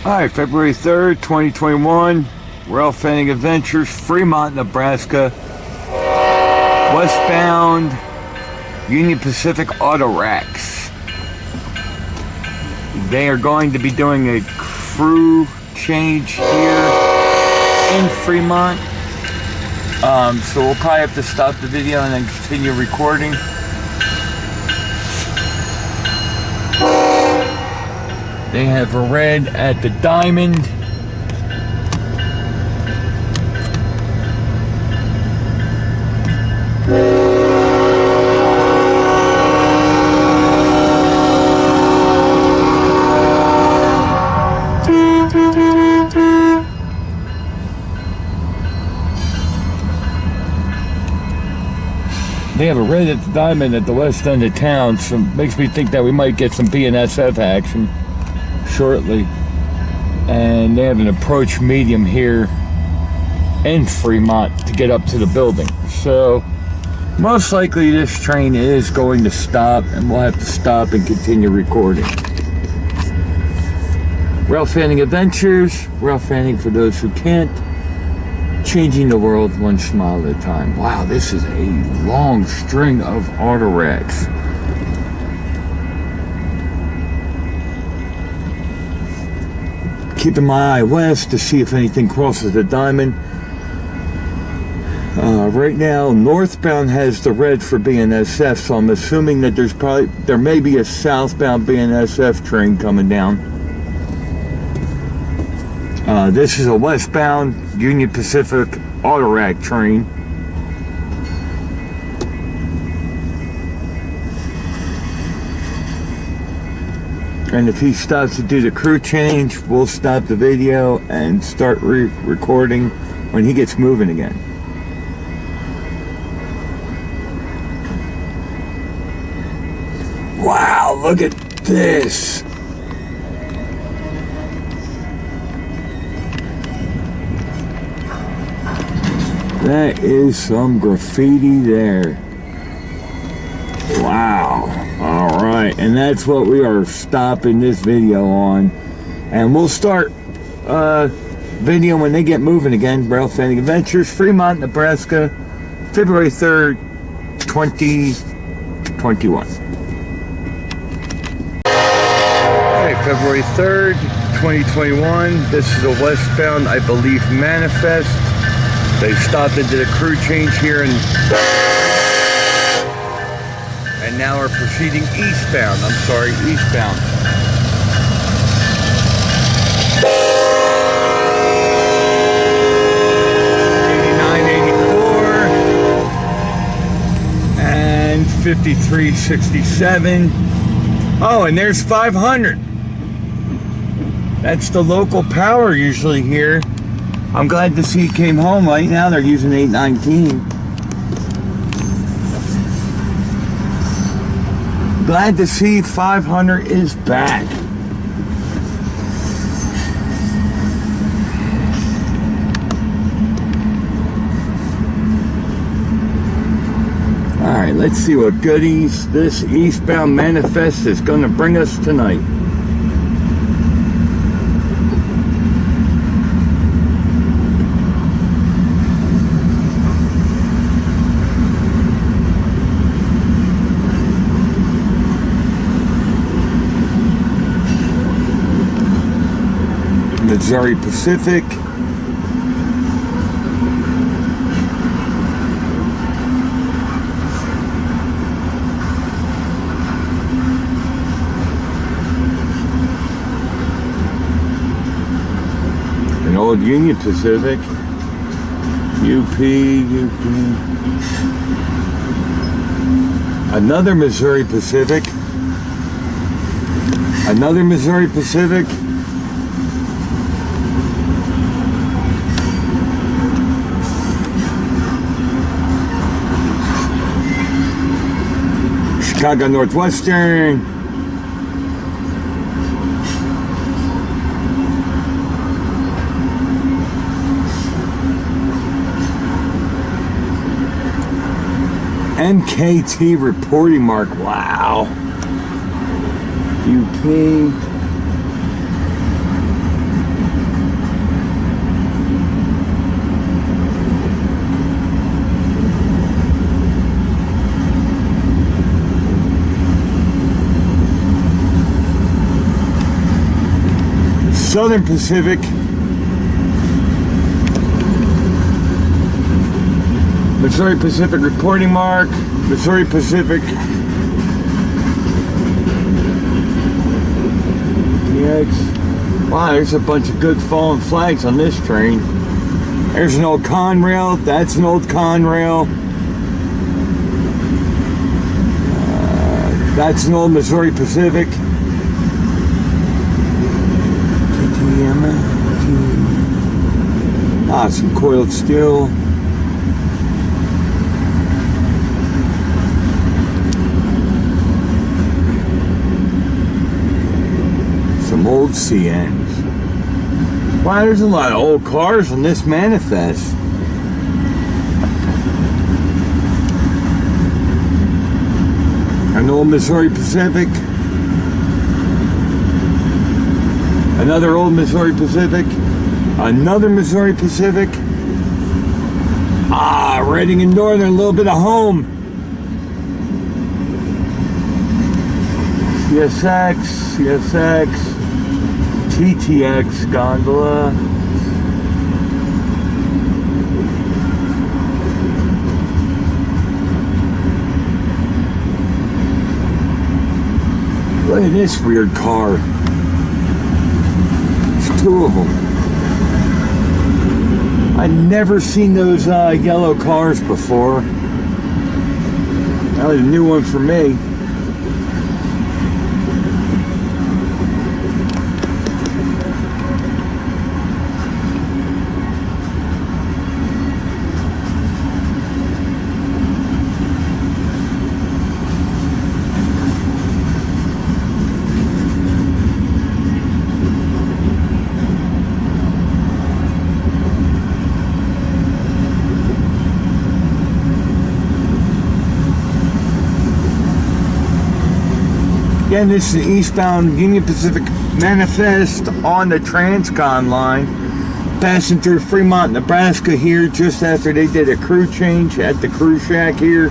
Alright, February 3rd, 2021, Ralph Fanning Adventures, Fremont, Nebraska, westbound Union Pacific Auto Racks. They are going to be doing a crew change here in Fremont. So we'll probably have to stop the video and then continue recording. They have a red at the Diamond. They have a red at the Diamond at the west end of town, so it makes me think that we might get some BNSF action shortly. And they have an approach medium here in Fremont to get up to the building. So most likely this train is going to stop, and we'll have to stop and continue recording. Ralph Fanning Adventures, Ralph Fanning for those who can't. Changing the world one smile at a time. Wow, this is a long string of auto racks. Keeping my eye west to see if anything crosses the Diamond. Right now, northbound has the red for BNSF, so I'm assuming that there may be a southbound BNSF train coming down. This is a westbound Union Pacific Auto Rack train. And if he stops to do the crew change, we'll stop the video and start recording when he gets moving again. Wow, look at this. That is some graffiti there. Wow. All right. And that's what we are stopping this video on. And we'll start video when they get moving again. Ralph Fanning Adventures, Fremont, Nebraska, February 3rd, 2021. Okay, February 3rd, 2021. This is a westbound, I believe, manifest. They stopped and did a crew change here and now are proceeding eastbound. I'm sorry, eastbound. And 5367. Oh, and there's 500. That's the local power usually here. I'm glad to see he came home. Right now they're using 819. Glad to see 500 is back. Alright, let's see what goodies this eastbound manifest is going to bring us tonight. Missouri Pacific. An old Union Pacific. UP. Another Missouri Pacific. Another Missouri Pacific. Chicago Northwestern. MKT reporting mark. Wow. UP. Southern Pacific, Missouri Pacific reporting mark, Missouri Pacific, TX. Wow, there's a bunch of good fallen flags on this train. There's an old Conrail, that's an old Conrail. That's an old Missouri Pacific. Some coiled steel. Some old CNs. Wow, there's a lot of old cars on this manifest. An old Missouri Pacific. Another old Missouri Pacific. Another Missouri Pacific. Reading and Northern, a little bit of home. CSX, TTX gondola. Look at this weird car. There's two of them. I'd never seen those yellow cars before. That was a new one for me. Again, this is the eastbound Union Pacific manifest on the Transcon line. Passing through Fremont, Nebraska here just after they did a crew change at the crew shack here.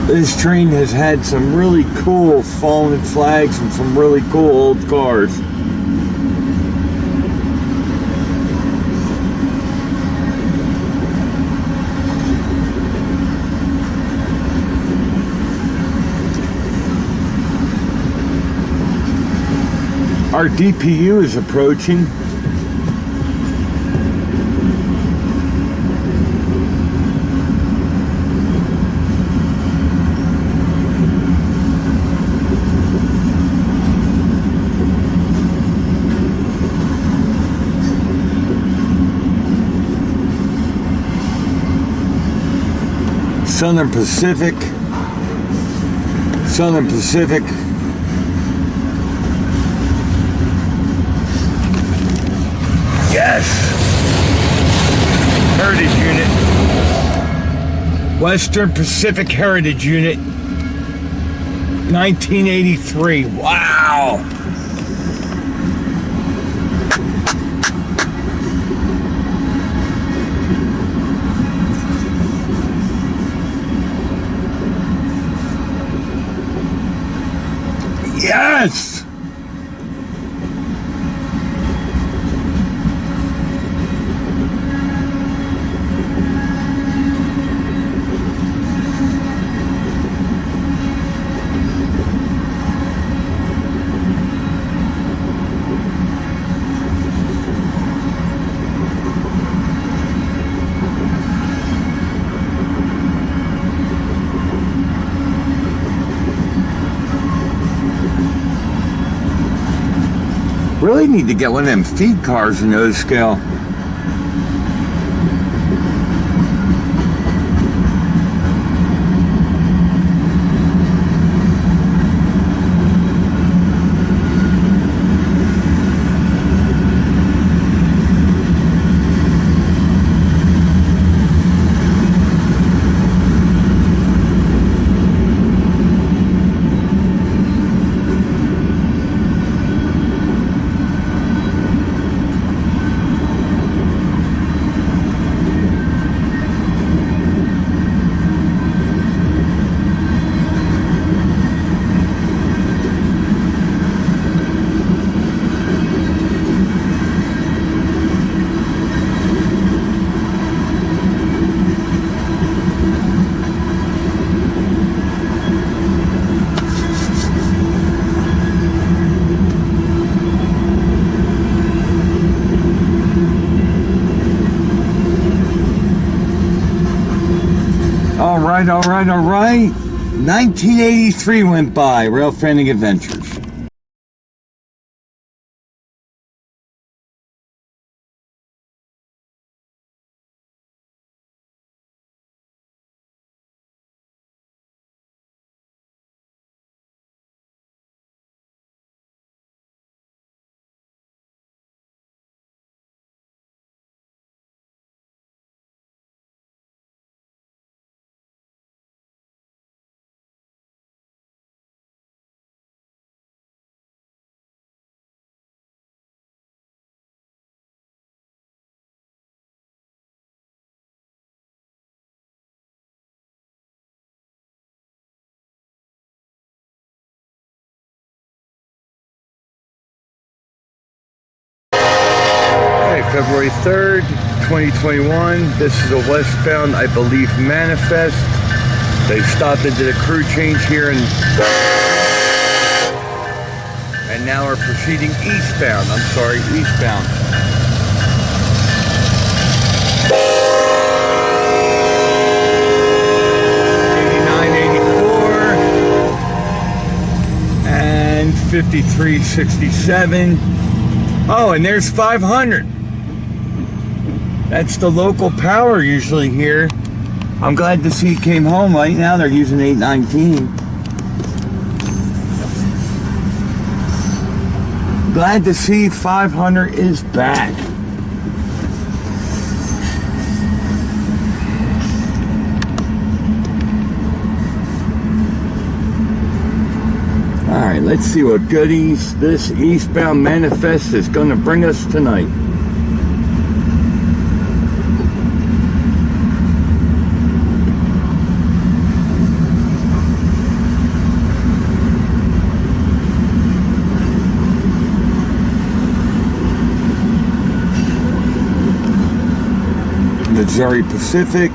This train has had some really cool fallen flags and some really cool old cars. Our DPU is approaching. Southern Pacific. Southern Pacific. Yes! Heritage Unit. Western Pacific Heritage Unit. 1983. Wow! Yes! Really need to get one of them feed cars in those scale. All right. 1983 went by, Rail Fanning Adventures. February 3rd, 2021. This is a westbound, I believe, manifest. They stopped and did a crew change here and now are proceeding eastbound. I'm sorry, eastbound. And 5367. Oh, and there's 500. That's the local power usually here. I'm glad to see it came home. Right now they're using 819. Glad to see 500 is back. Alright, let's see what goodies this eastbound manifest is going to bring us tonight. Missouri Pacific.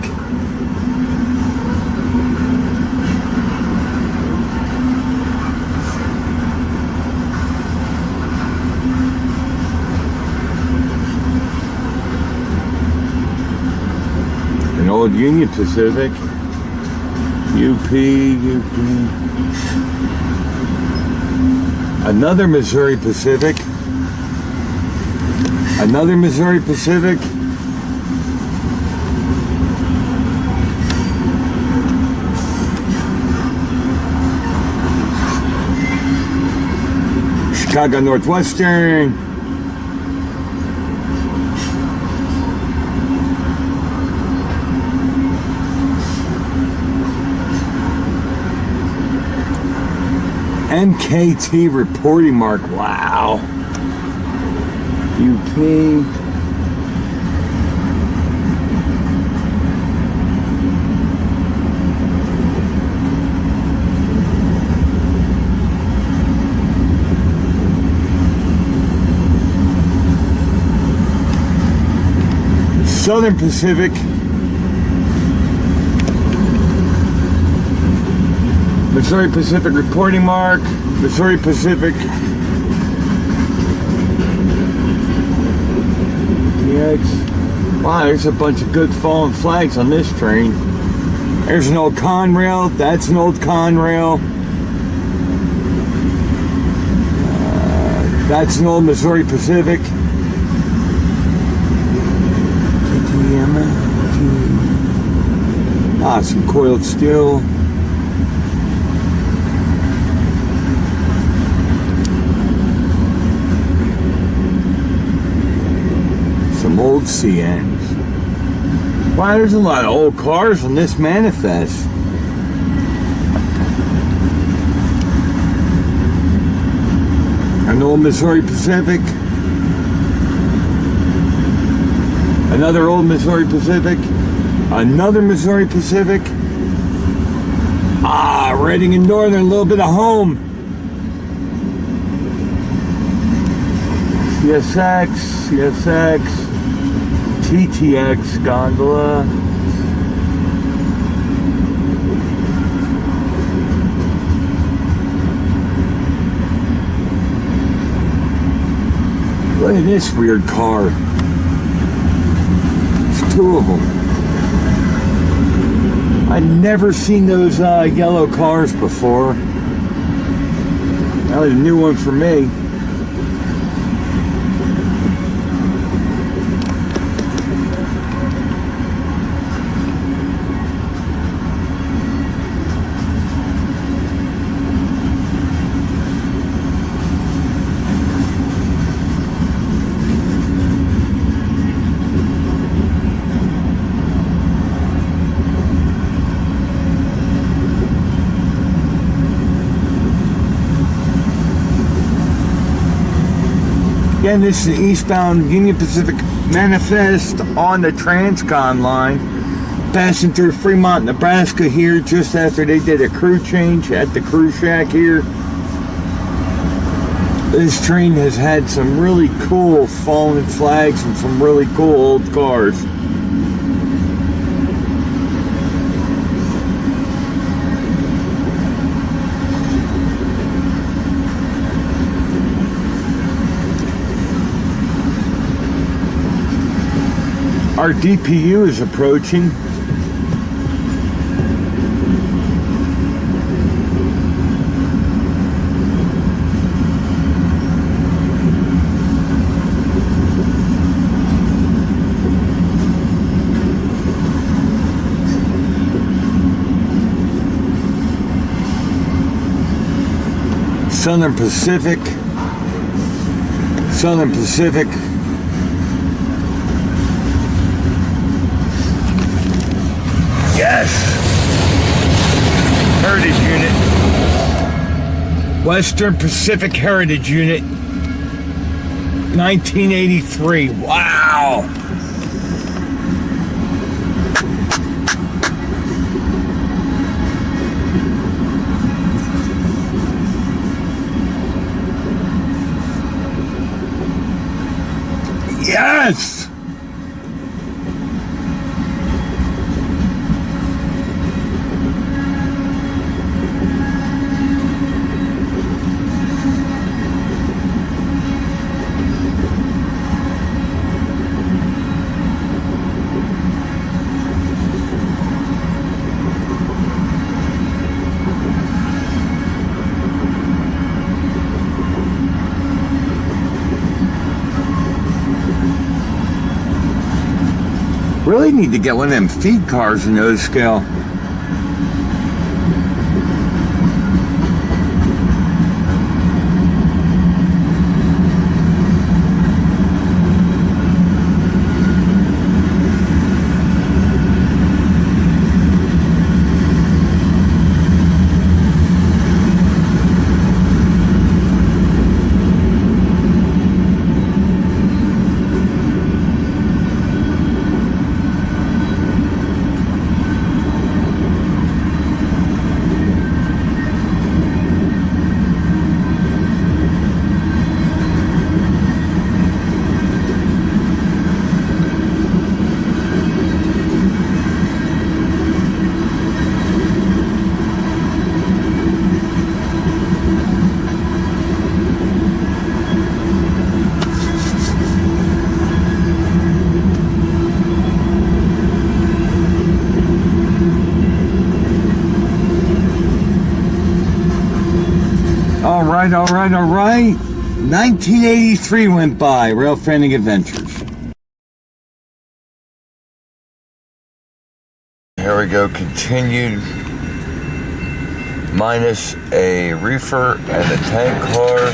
An old Union Pacific. UP. Another Missouri Pacific. Another Missouri Pacific. Chicago Northwestern. MKT reporting mark. Wow. UP. Southern Pacific, Missouri Pacific reporting mark, Missouri Pacific, DX. Wow, there's a bunch of good fallen flags on this train. There's an old Conrail, that's an old Conrail. That's an old Missouri Pacific. Some coiled steel. Some old CNs. Wow, there's a lot of old cars on this manifest. An old Missouri Pacific. Another old Missouri Pacific. Another Missouri Pacific. Reading and Northern, a little bit of home. CSX, TTX gondola. Look at this weird car. There's two of them. I'd never seen those yellow cars before. That was a new one for me. Again, this is the eastbound Union Pacific Manifest on the Transcon line, passing through Fremont, Nebraska here just after they did a crew change at the crew shack here. This train has had some really cool fallen flags and some really cool old cars. Our DPU is approaching. Southern Pacific. Southern Pacific. Yes! Heritage Unit. Western Pacific Heritage Unit. 1983. Wow! Yes! Really need to get one of them feed cars in those scale. All right. 1983 went by. Rail Fanning Adventures. Here we go. Continued. Minus a reefer and a tank car.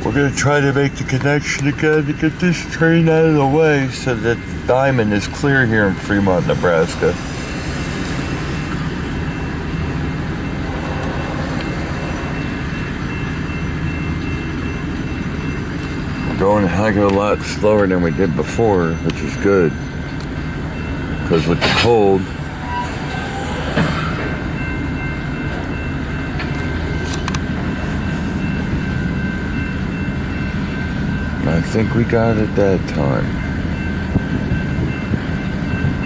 We're going to try to make the connection again to get this train out of the way so that Diamond is clear here in Fremont, Nebraska. Going a heck of a lot slower than we did before, which is good, because with the cold, I think we got it that time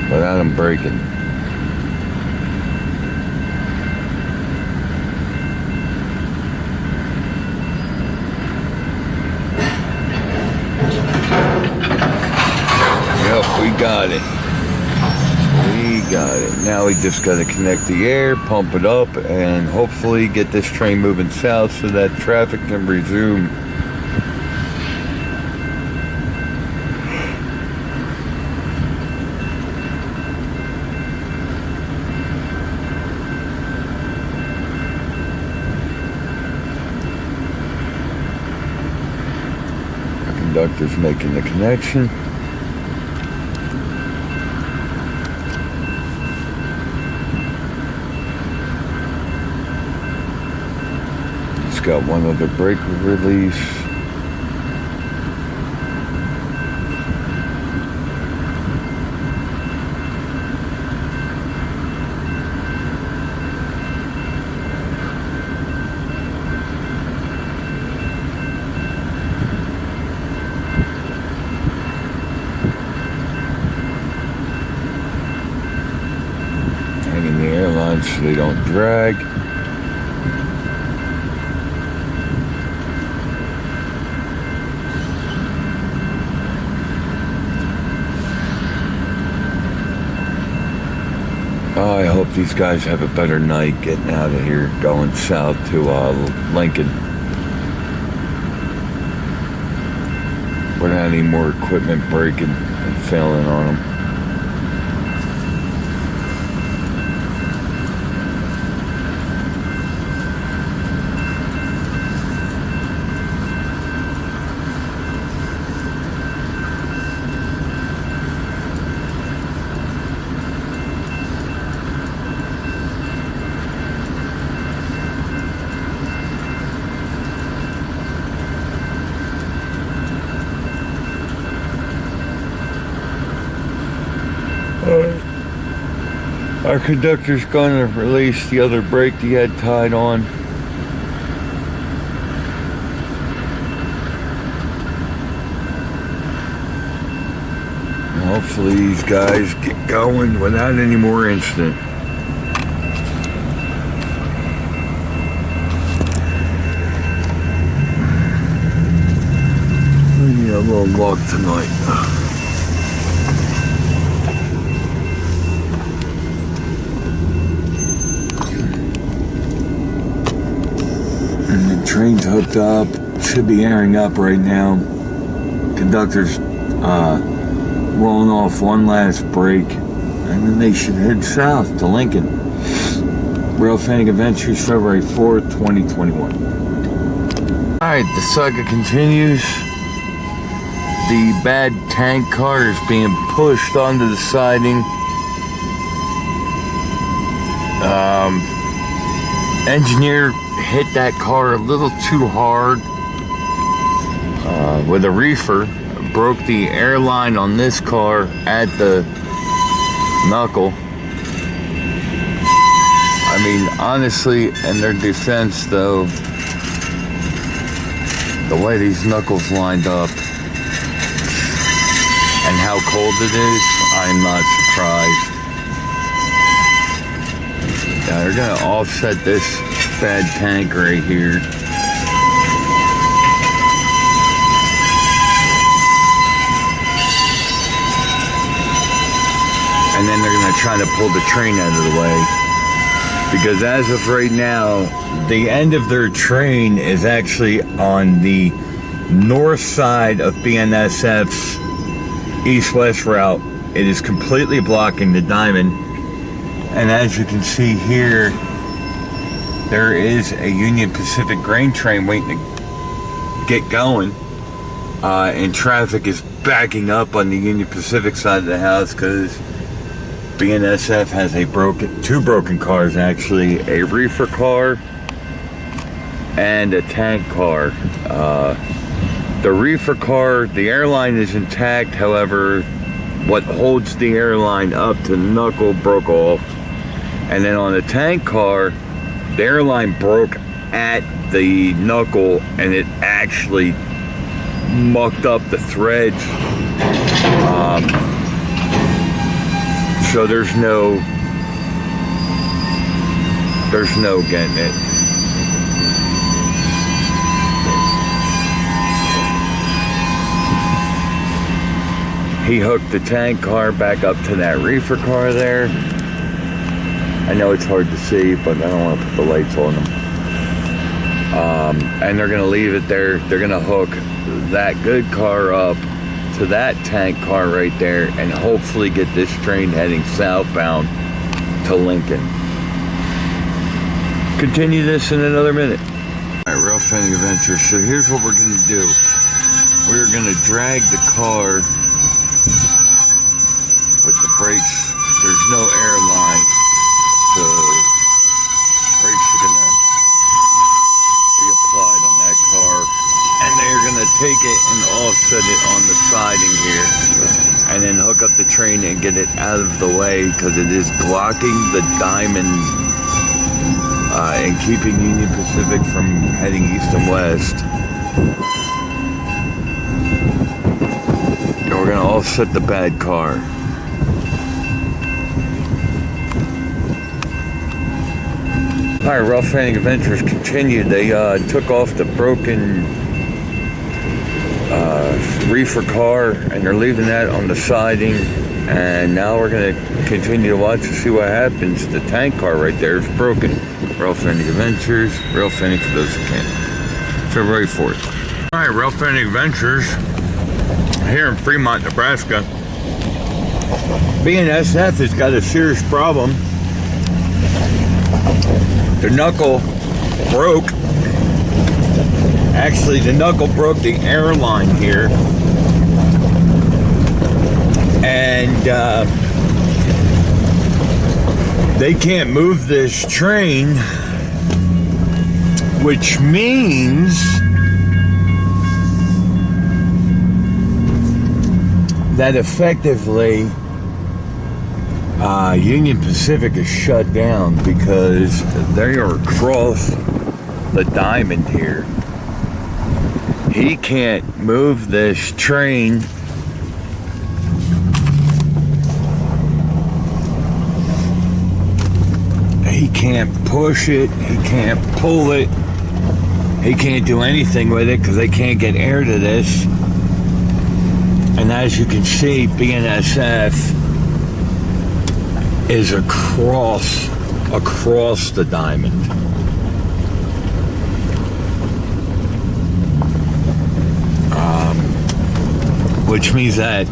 without them braking. We got it. We Got it. Now we just got to connect the air, pump it up, and hopefully get this train moving south so that traffic can resume. Our conductor's making the connection. Got one other brake release. Hanging the airlines so they don't drag. Oh, I hope these guys have a better night getting out of here, going south to Lincoln. Without any more equipment breaking and failing on them. Our conductor's going to release the other brake he had tied on. And hopefully these guys get going without any more incident. We need a little walk tonight. Train's hooked up, should be airing up right now. Conductor's rolling off one last break, and then they should head south to Lincoln. Rail Fanning Adventures, February 4th, 2021. Alright, the saga continues. The bad tank car is being pushed onto the siding. Engineer hit that car a little too hard with a reefer, broke the airline on this car at the knuckle. I mean, honestly, in their defense though, the way these knuckles lined up and how cold it is, I'm not surprised. They're gonna offset this bad tank right here. And then they're gonna try to pull the train out of the way. Because as of right now, the end of their train is actually on the north side of BNSF's east-west route. It is completely blocking the diamond. And as you can see here, there is a Union Pacific grain train waiting to get going. And traffic is backing up on the Union Pacific side of the house because BNSF has two broken cars actually, a reefer car and a tank car. The reefer car, the airline is intact, however, what holds the airline up to knuckle broke off. And then on the tank car, the airline broke at the knuckle and it actually mucked up the threads. So there's no getting it. He hooked the tank car back up to that reefer car there. I know it's hard to see, but I don't want to put the lights on them. And they're going to leave it there. They're going to hook that good car up to that tank car right there and hopefully get this train heading southbound to Lincoln. Continue this in another minute. All right, Rail Fanning Adventures. So here's what we're going to do. We're going to drag the car with the brakes. There's no air line. The brakes are going to be applied on that car. And they're going to take it and offset it on the siding here. And then hook up the train and get it out of the way because it is blocking the diamond and keeping Union Pacific from heading east and west. And we're going to offset the bad car. Alright, Rail Fanning Adventures continued. They took off the broken reefer car and they're leaving that on the siding. And now we're going to continue to watch to see what happens. The tank car right there is broken. Rail Fanning Adventures, Rail Fanning for those who can't. February 4th. Alright, Rail Fanning Adventures here in Fremont, Nebraska. BNSF has got a serious problem. The knuckle broke. Actually, the knuckle broke the airline here. And they can't move this train, which means that effectively Union Pacific is shut down because they are across the diamond here. He can't move this train. He can't push it, he can't pull it, he can't do anything with it because they can't get air to this. And as you can see, BNSF is across the diamond. Which means that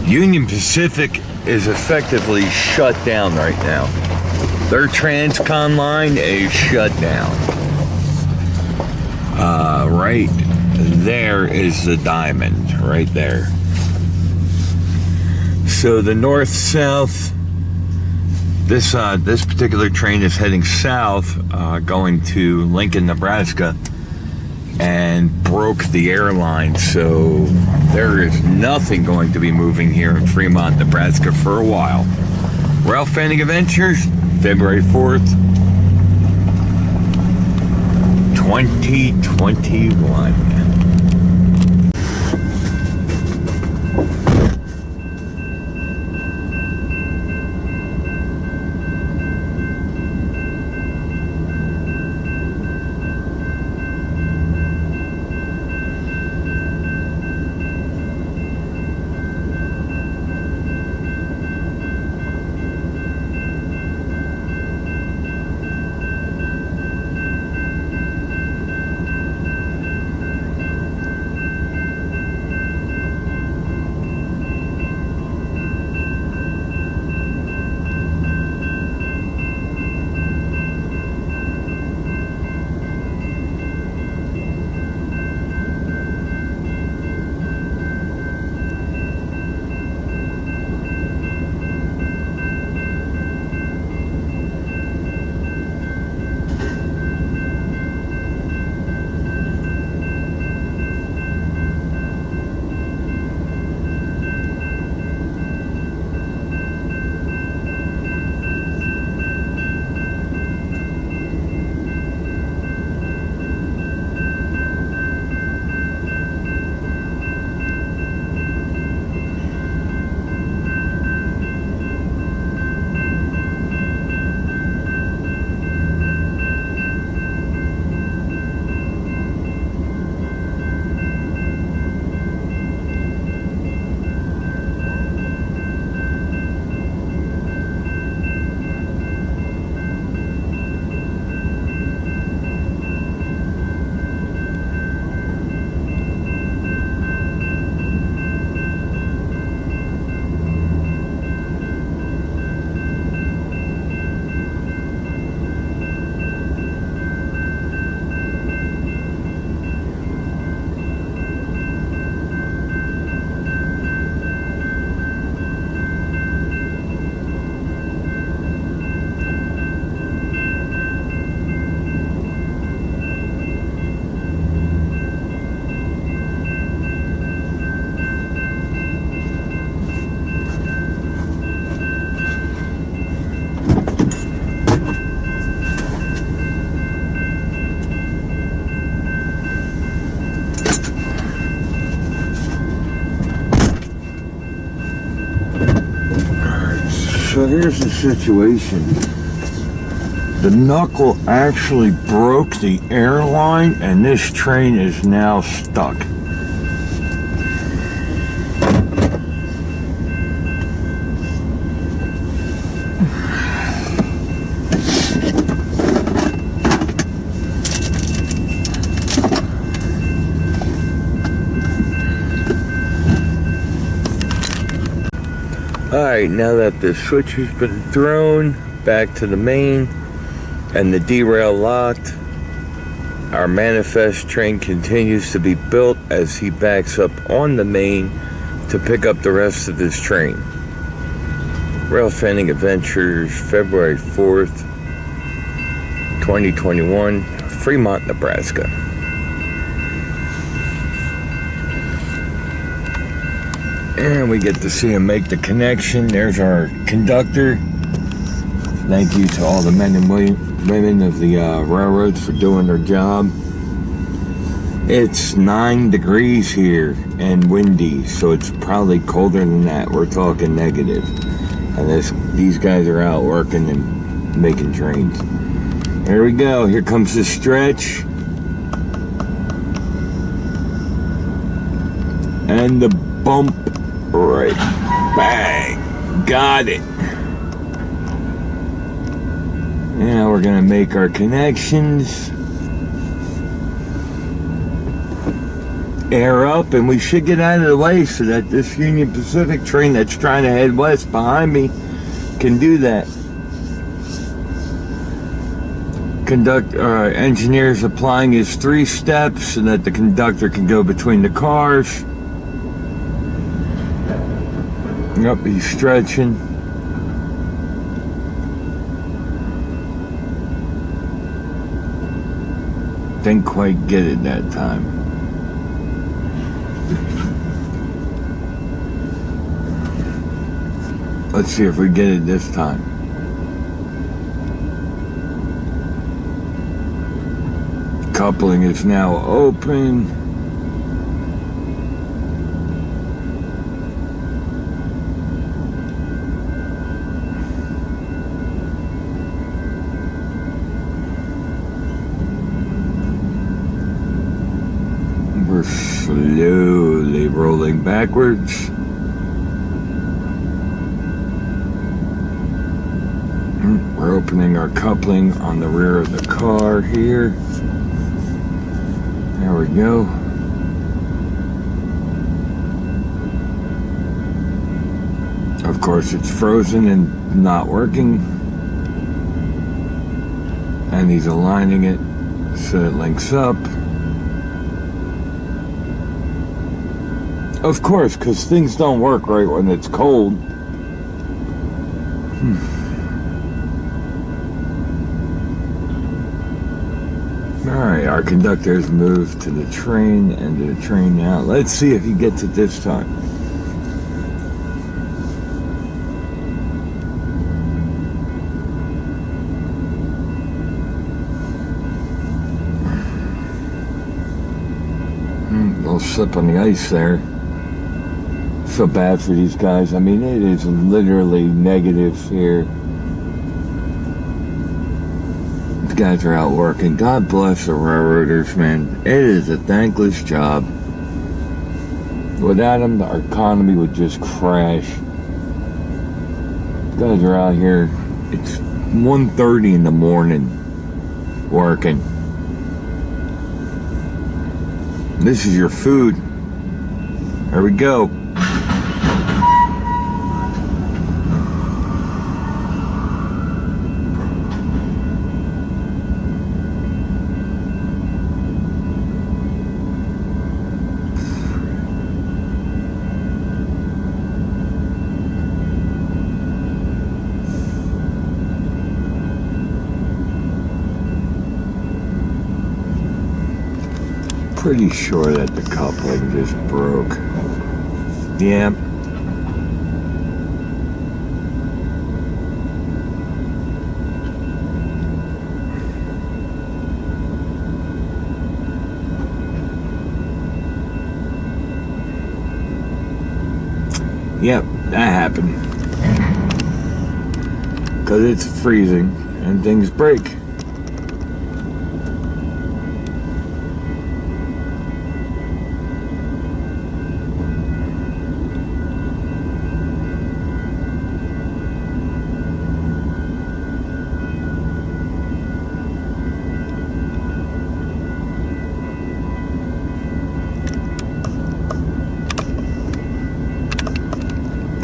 Union Pacific is effectively shut down right now. Their transcon line is shut down. Right there is the diamond, right there. So the north-south, this particular train is heading south, going to Lincoln, Nebraska, and broke the airline. So there is nothing going to be moving here in Fremont, Nebraska for a while. Rail Fanning Adventures, February 4th, 2021. So here's the situation. The knuckle actually broke the airline, and this train is now stuck. Alright, now that the switch has been thrown back to the main and the derail locked, our manifest train continues to be built as he backs up on the main to pick up the rest of this train. Rail Fanning Adventures, February 4th, 2021, Fremont, Nebraska. And we get to see him make the connection. There's our conductor. Thank you to all the men and women of the railroads for doing their job. It's 9 degrees here and windy, so it's probably colder than that. We're talking negative. And these guys are out working and making trains. Here we go. Here comes the stretch. And the bump. Right, bang, got it. Now we're gonna make our connections. Air up, and we should get out of the way so that this Union Pacific train that's trying to head west behind me can do that. Engineer's applying his 3 steps so that the conductor can go between the cars. Yep, he's stretching. Didn't quite get it that time. Let's see if we get it this time. Coupling is now open. We're slowly rolling backwards. We're opening our coupling on the rear of the car here. There we go. Of course, it's frozen and not working. And he's aligning it so it links up. Of course, because things don't work right when it's cold. Alright, our conductor has moved to the train and to the train now. Let's see if he gets it this time. Little slip on the ice there. Feel bad for these guys. I mean, it is literally negative here. These guys are out working. God bless the railroaders, man. It is a thankless job. Without them, our economy would just crash. These guys are out here. It's 1:30 in the morning working. This is your food. There we go. Pretty sure that the coupling just broke. Yeah. Yep, that happened. because it's freezing and things break.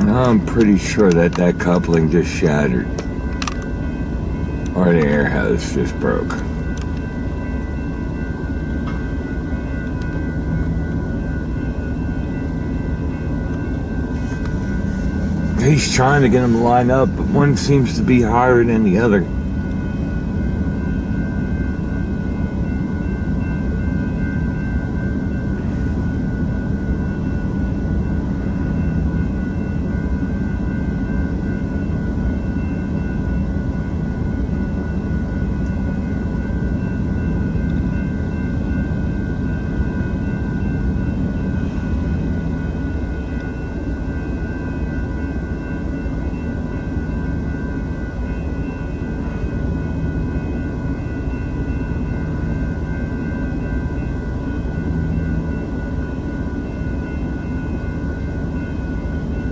I'm pretty sure that that coupling just shattered, or the air hose just broke. He's trying to get them to line up, but one seems to be higher than the other.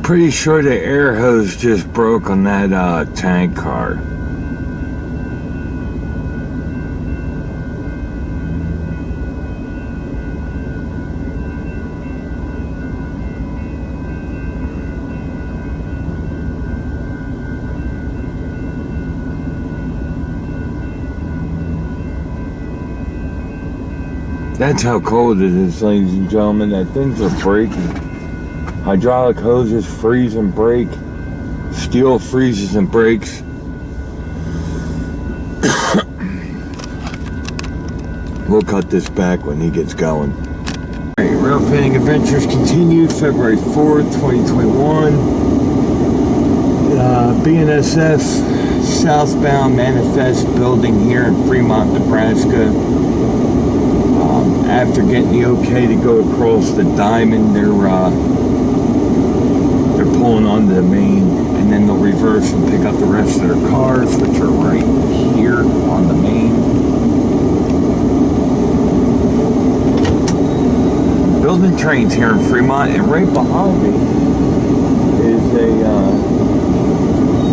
Pretty sure the air hose just broke on that tank car. That's how cold it is, ladies and gentlemen, that things are breaking. Hydraulic hoses freeze and break. Steel freezes and breaks. We'll cut this back when he gets going. Alright, Rail Fanning Adventures continued February 4th, 2021. BNSF southbound manifest building here in Fremont, Nebraska. After getting the okay to go across the diamond, they're pulling onto the main, and then they'll reverse and pick up the rest of their cars, which are right here on the main. Building trains here in Fremont, and right behind me is a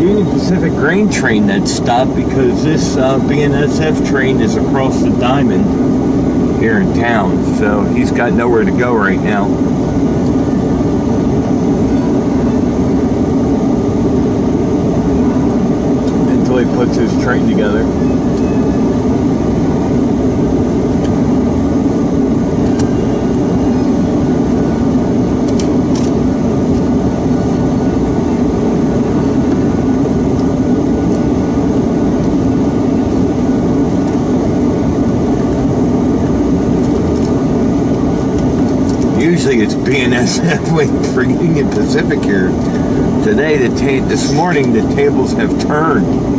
Union Pacific grain train that stopped because this BNSF train is across the diamond here in town, so he's got nowhere to go right now. Until he puts his train together. Usually it's BNSF waiting for Union Pacific here. Today, this morning, the tables have turned.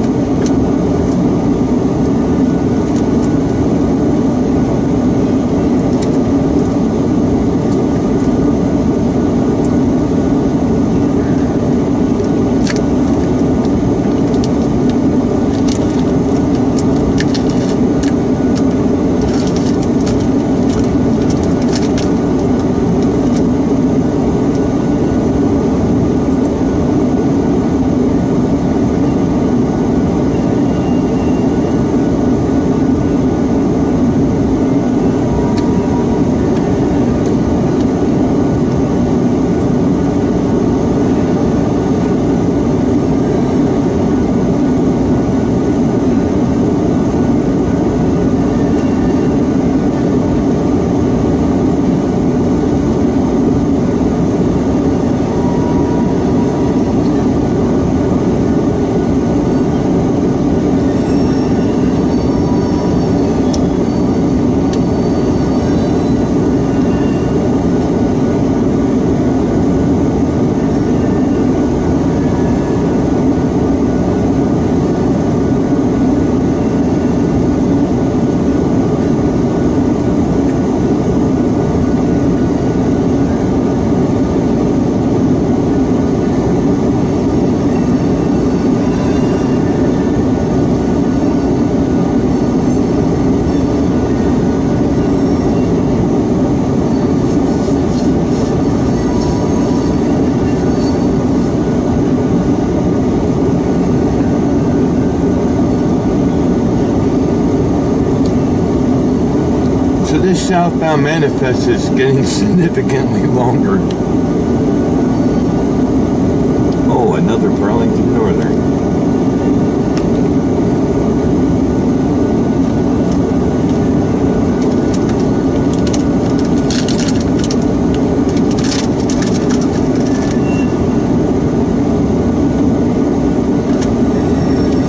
this southbound manifest is getting significantly longer. Oh, another Burlington Northern.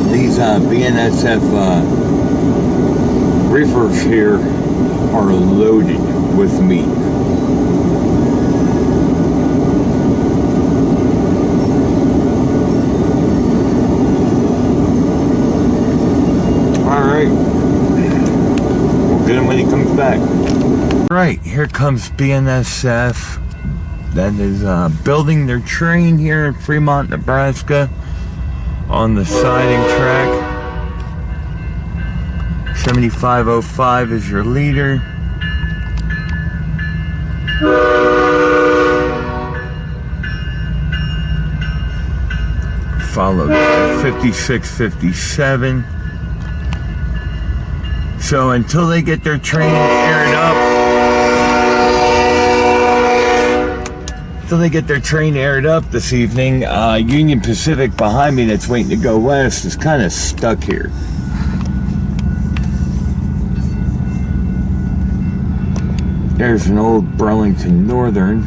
These BNSF reefers here are loaded with meat. Alright, we'll get him when he comes back. Right, here comes BNSF. That is building their train here in Fremont, Nebraska, on the siding track. 7505 is your leader. Followed by 5657. So until they get their train aired up, this evening, Union Pacific behind me that's waiting to go west is kind of stuck here. There's an old Burlington Northern.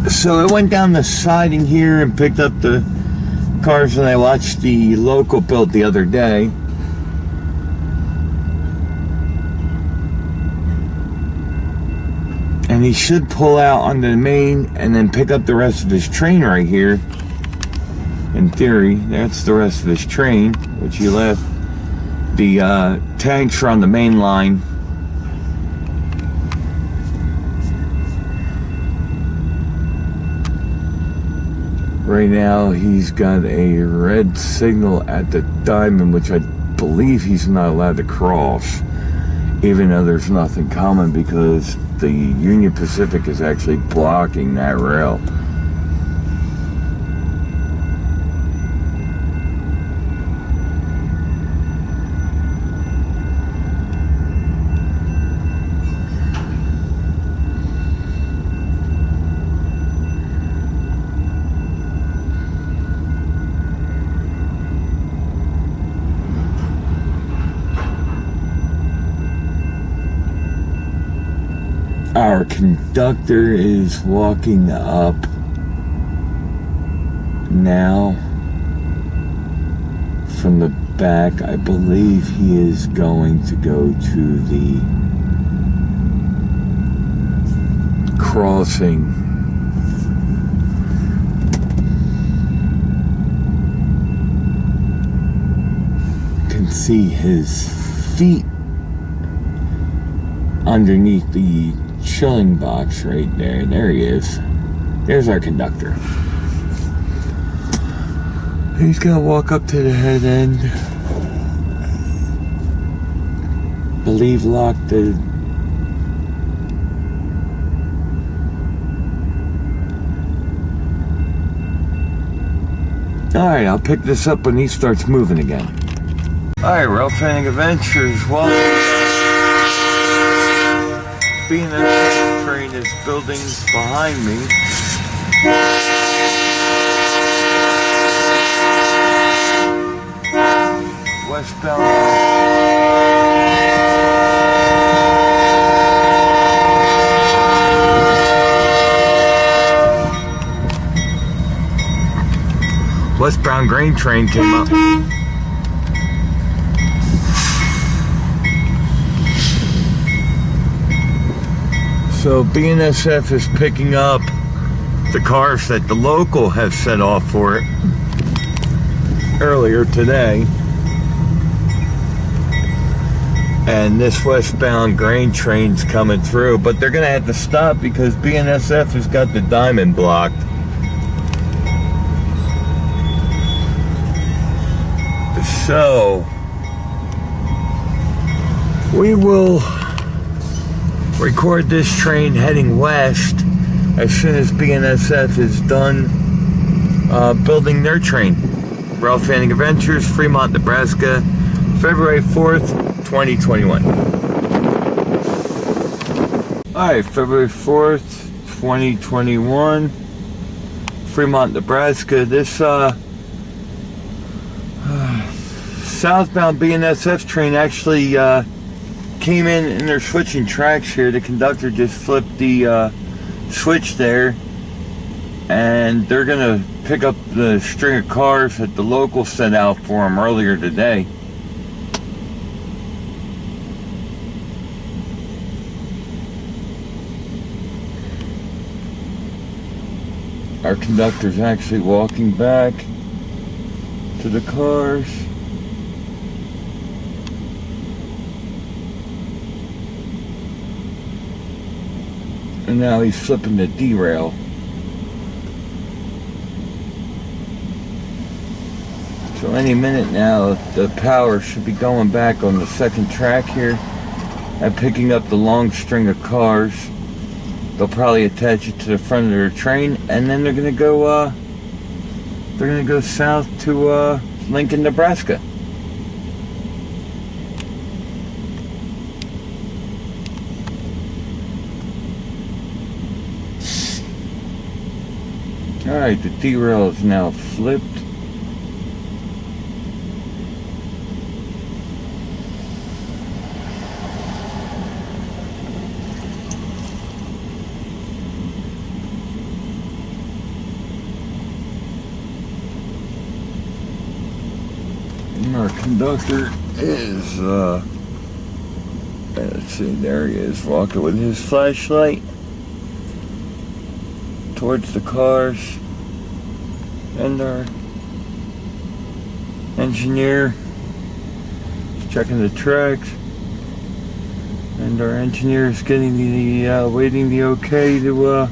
So I went down the siding here and picked up the cars that I watched the local build the other day. And he should pull out on the main and then pick up the rest of his train right here. In theory, that's the rest of his train, which he left. The tanks are on the main line. Right now, he's got a red signal at the diamond, which I believe he's not allowed to cross, even though there's nothing common because the Union Pacific is actually blocking that rail. Our conductor is walking up now from the back. I believe he is going to go to the crossing. You can see his feet underneath the chilling box right there. There he is. There's our conductor. He's gonna walk up to the head end. Believe lock the Alright, I'll pick this up when he starts moving again. Alright, Rail Fanning Adventures, welcome. BNSF train is building behind me. Westbound. Westbound grain train came up. So BNSF is picking up the cars that the local has set off for it earlier today. And this westbound grain train's coming through, but they're gonna have to stop because BNSF has got the diamond blocked. So we will record this train heading west as soon as BNSF is done building their train. Ralph Fanning Adventures, Fremont, Nebraska, February 4th, 2021. Alright, February 4th, 2021, Fremont, Nebraska. This southbound BNSF train actually came in and they're switching tracks here. The conductor just flipped the switch there, and they're gonna pick up the string of cars that the local sent out for them earlier today. Our conductor's actually walking back to the cars. And now he's flipping the derail. So any minute now, the power should be going back on the second track here and picking up the long string of cars. They'll probably attach it to the front of their train, and then they're gonna go south to Lincoln, Nebraska. Alright, the derail is now flipped. And our conductor is, let's see, there he is, walking with his flashlight towards the cars. And our engineer is checking the tracks, and our engineer is getting the waiting the okay to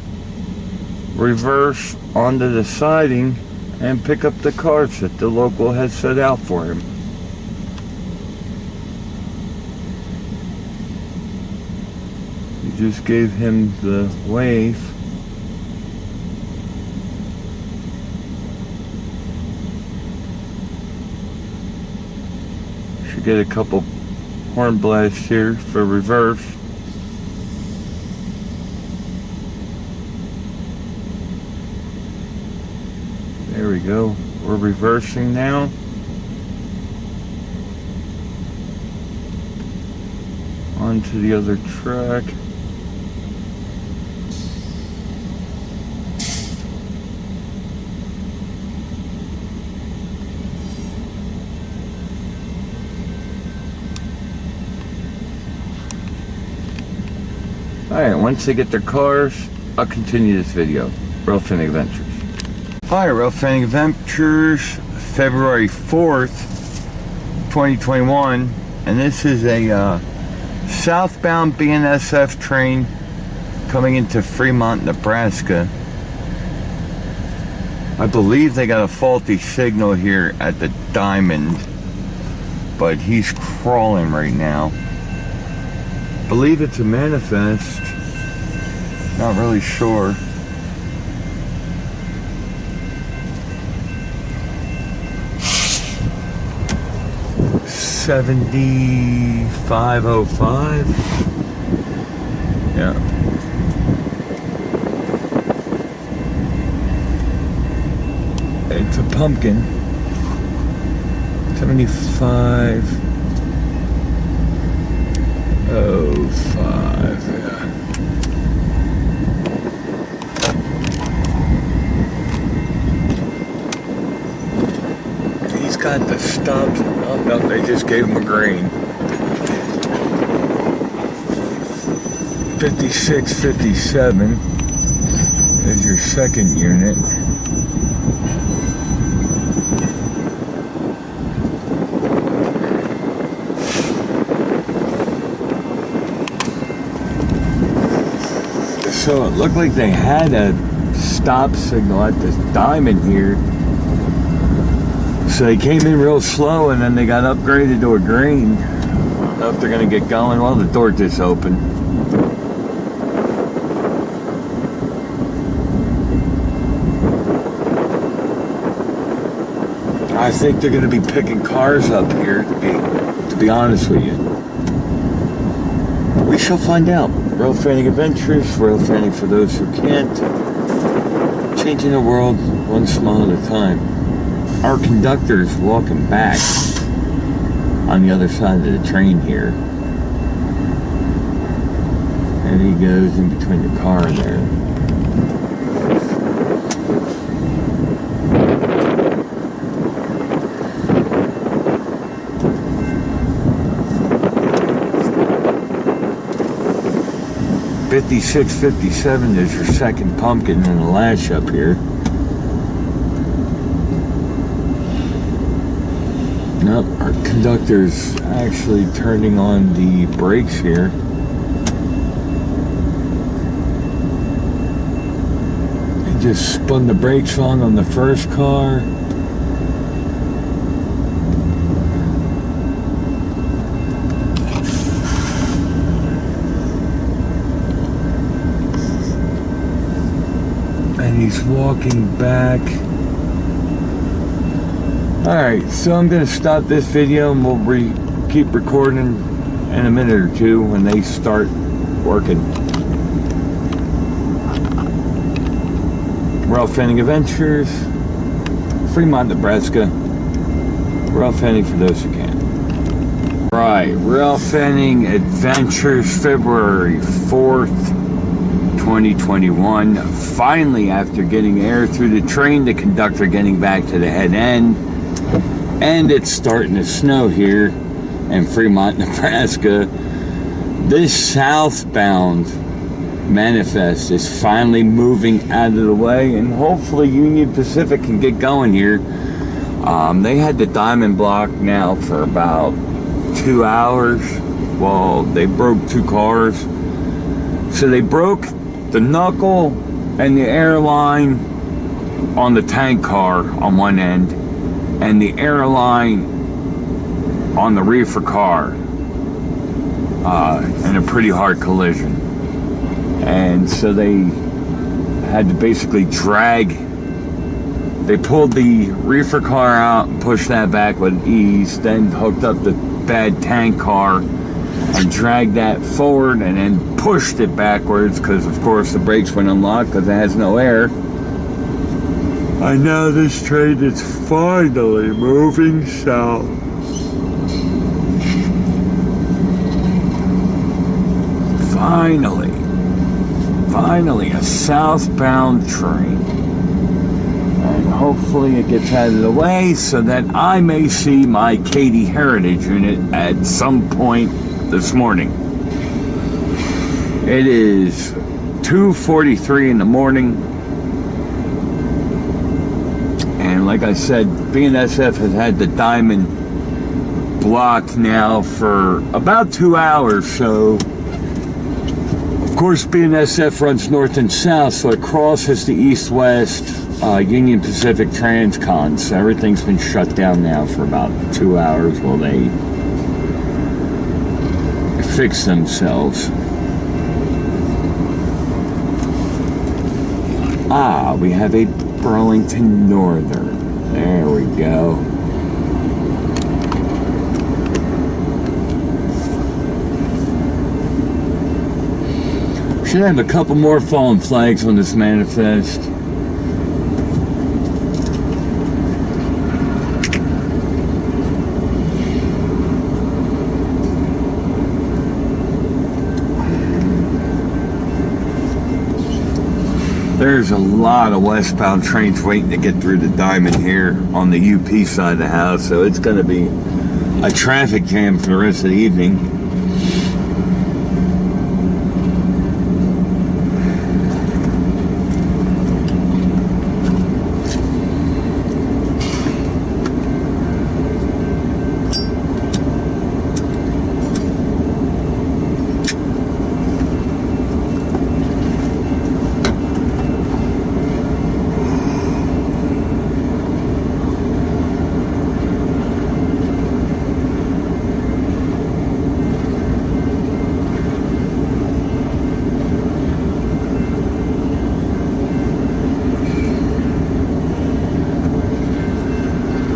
reverse onto the siding and pick up the cars that the local has set out for him. He just gave him the wave. Get a couple horn blasts here for reverse. There we go. We're reversing now. Onto the other track. Alright, once they get their cars, I'll continue this video. Ralph Fanning Adventures. Alright, Ralph Fanning Adventures, February 4th, 2021. And this is a southbound BNSF train coming into Fremont, Nebraska. I believe they got a faulty signal here at the Diamond, but he's crawling right now. Believe it's a manifest. Not really sure. $75.05. Yeah. It's a pumpkin. 75. 05, yeah. He's got the stops. Oh no, they just gave him a green. 5657 is your second unit. So it looked like they had a stop signal at this Diamond here. So they came in real slow and then they got upgraded to a green. I don't know if they're going to get going. Well, the door just opened. I think they're going to be picking cars up here, to be honest with you. We shall find out. Rail fanning adventures, rail fanning for those who can't. Changing the world one smile at a time. Our conductor's walking back on the other side of the train here. And he goes in between the car and there. $56.57 is your second pumpkin in the lash up here. Nope, our conductor's actually turning on the brakes here. He just spun the brakes on the first car. And he's walking back. Alright, so I'm going to stop this video and we'll keep recording in a minute or two when they start working. Rail fanning adventures, Fremont, Nebraska. Rail fanning for those who can. Right, rail fanning adventures, February 4th. 2021. Finally, after getting air through the train, the conductor getting back to the head end, and it's starting to snow here in Fremont, Nebraska. This southbound manifest is finally moving out of the way, and hopefully Union Pacific can get going here. They had the diamond block now for about 2 hours. Well, they broke 2 cars. So they broke the knuckle and the airline on the tank car on one end, and the airline on the reefer car in a pretty hard collision. And so they had to basically they pulled the reefer car out and pushed that back with ease, then hooked up the bad tank car and dragged that forward and then pushed it backwards because of course the brakes went unlocked because it has no air. And now this train is finally moving south. Finally a southbound train. And hopefully it gets out of the way so that I may see my Katy Heritage unit at some point this morning. It is 2:43 in the morning, and like I said, BNSF has had the diamond blocked now for about 2 hours. So of course BNSF runs north and south, so it crosses the east-west Union Pacific Transcon. So everything's been shut down now for about 2 hours while they fix themselves. We have a Burlington Northern. There we go. Should have a couple more fallen flags on this manifest. There's a lot of westbound trains waiting to get through the diamond here on the UP side of the house, so it's going to be a traffic jam for the rest of the evening.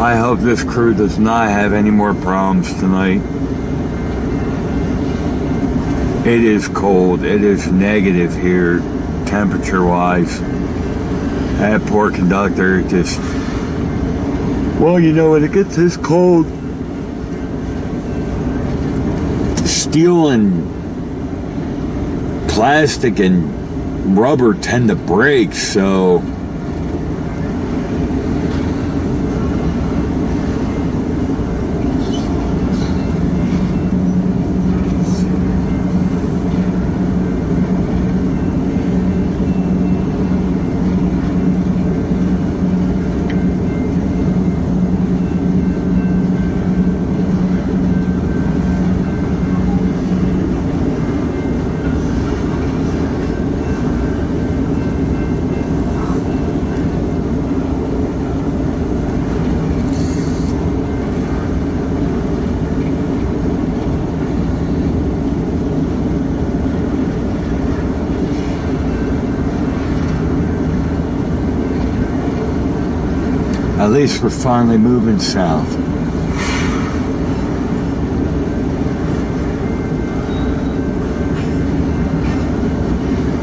I hope this crew does not have any more problems tonight. It is cold. It is negative here, temperature-wise. That poor conductor just... Well, you know, when it gets this cold, steel and plastic and rubber tend to break, so... At least we're finally moving south.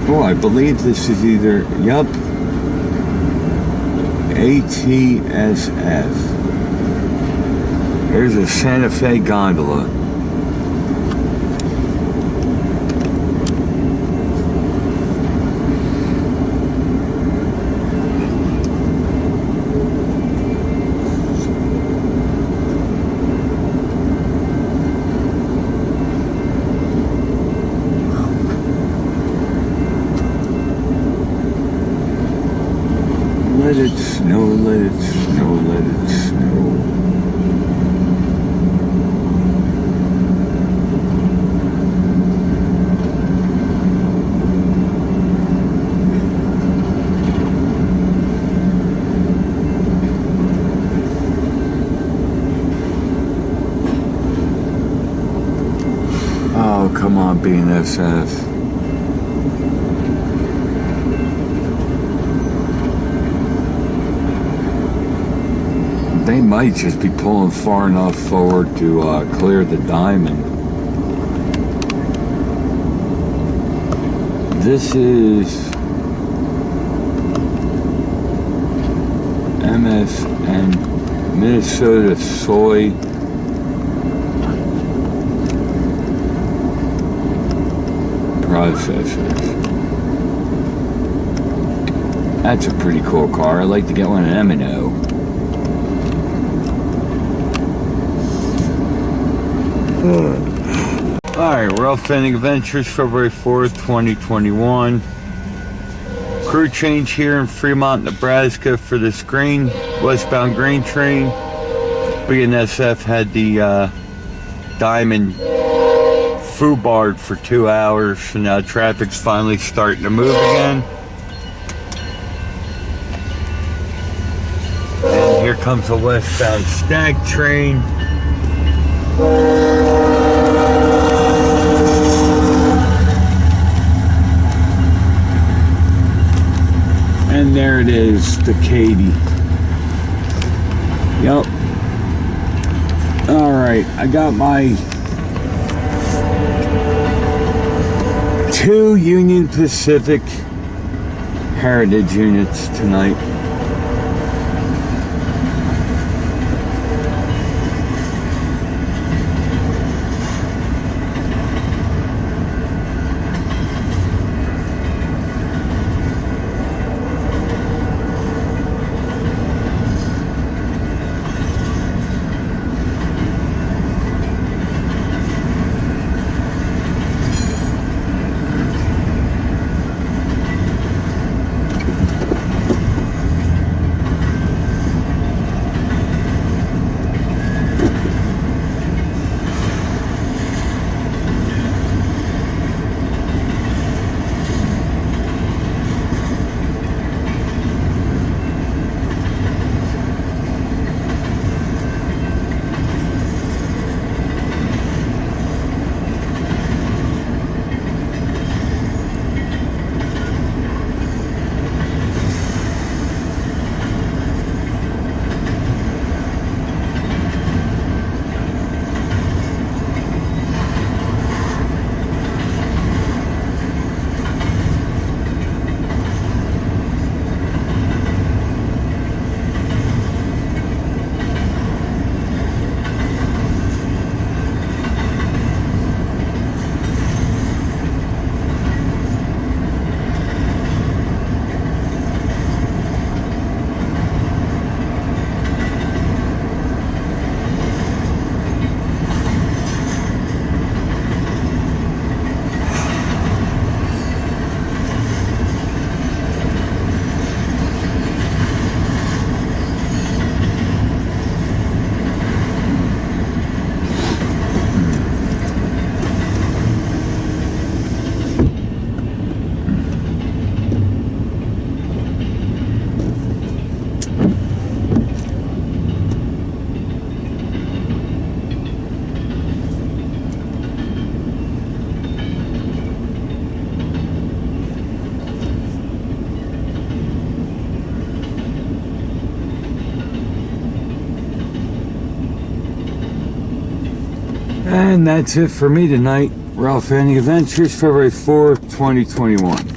Oh, I believe this is either, yup, ATSF. There's a Santa Fe gondola. Let it snow, let it snow, let it snow. Oh, come on, BNSF. They might just be pulling far enough forward to clear the diamond. This is MSN, Minnesota Soy Processors. That's a pretty cool car. I'd like to get one at M&O. Alright, we're off Ending Adventures, February 4th, 2021. Crew change here in Fremont, Nebraska for this grain, westbound grain train. BNSF had the diamond foobarred for 2 hours, so now traffic's finally starting to move again. And here comes a westbound stag train. And there it is, the Katy. Yep. Alright, I got my 2 Union Pacific Heritage units tonight. And that's it for me tonight. Ralph Fanning Adventures, February 4th, 2021.